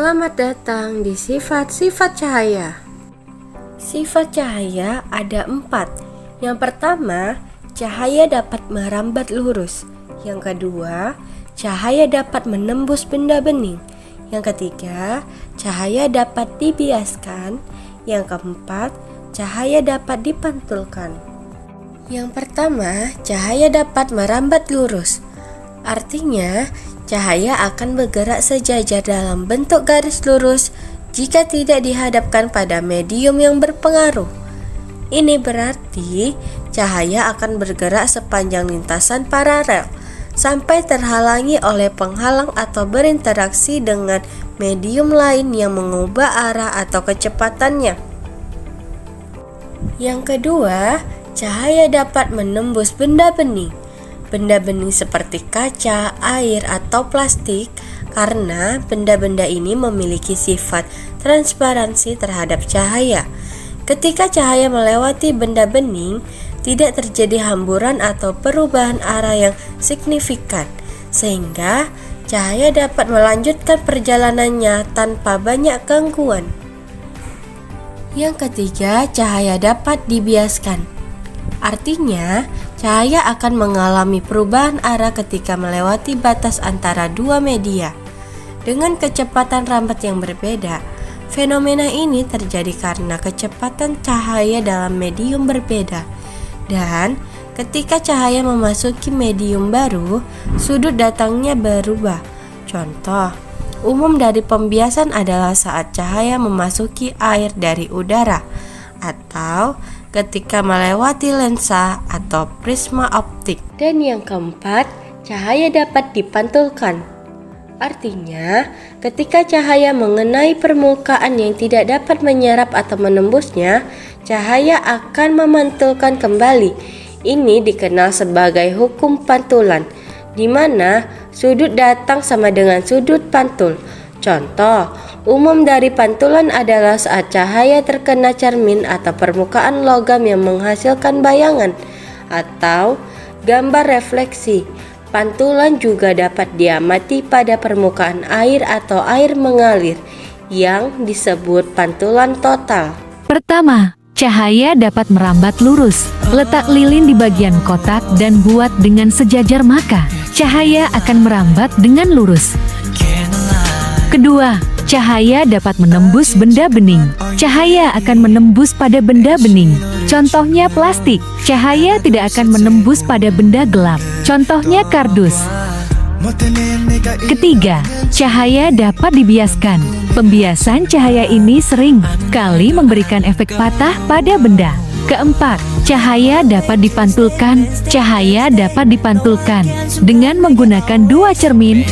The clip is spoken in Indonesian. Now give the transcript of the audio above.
Selamat datang di sifat-sifat cahaya. Sifat cahaya ada 4. Yang pertama, cahaya dapat merambat lurus. Yang kedua, cahaya dapat menembus benda bening. Yang ketiga, cahaya dapat dibiaskan. Yang keempat, cahaya dapat dipantulkan. Yang pertama, cahaya dapat merambat lurus. Artinya, cahaya akan bergerak sejajar dalam bentuk garis lurus jika tidak dihadapkan pada medium yang berpengaruh. Ini berarti cahaya akan bergerak sepanjang lintasan paralel sampai terhalangi oleh penghalang atau berinteraksi dengan medium lain yang mengubah arah atau kecepatannya. Yang kedua, cahaya dapat menembus benda bening. Benda bening seperti kaca, air, atau plastik karena benda-benda ini memiliki sifat transparansi terhadap cahaya. Ketika cahaya melewati benda bening, tidak terjadi hamburan atau perubahan arah yang signifikan, sehingga cahaya dapat melanjutkan perjalanannya tanpa banyak gangguan. Yang ketiga, cahaya dapat dibiaskan. Artinya, cahaya akan mengalami perubahan arah ketika melewati batas antara dua media. Dengan kecepatan rambat yang berbeda, fenomena ini terjadi karena kecepatan cahaya dalam medium berbeda. Dan ketika cahaya memasuki medium baru, sudut datangnya berubah. Contoh umum dari pembiasan adalah saat cahaya memasuki air dari udara, atau ketika melewati lensa atau prisma optik. Dan yang keempat, cahaya dapat dipantulkan. Artinya, ketika cahaya mengenai permukaan yang tidak dapat menyerap atau menembusnya, cahaya akan memantulkan kembali. Ini dikenal sebagai hukum pantulan, di mana sudut datang sama dengan sudut pantul. Contoh umum dari pantulan adalah saat cahaya terkena cermin atau permukaan logam yang menghasilkan bayangan atau gambar refleksi. Pantulan juga dapat diamati pada permukaan air atau air mengalir yang disebut pantulan total. Pertama, cahaya dapat merambat lurus. Letak lilin di bagian kotak dan buat dengan sejajar, maka cahaya akan merambat dengan lurus. Kedua, cahaya dapat menembus benda bening. Cahaya akan menembus pada benda bening. Contohnya plastik. Cahaya tidak akan menembus pada benda gelap. Contohnya kardus. Ketiga, cahaya dapat dibiaskan. Pembiasan cahaya ini sering kali memberikan efek patah pada benda. Keempat, cahaya dapat dipantulkan. Cahaya dapat dipantulkan dengan menggunakan dua cermin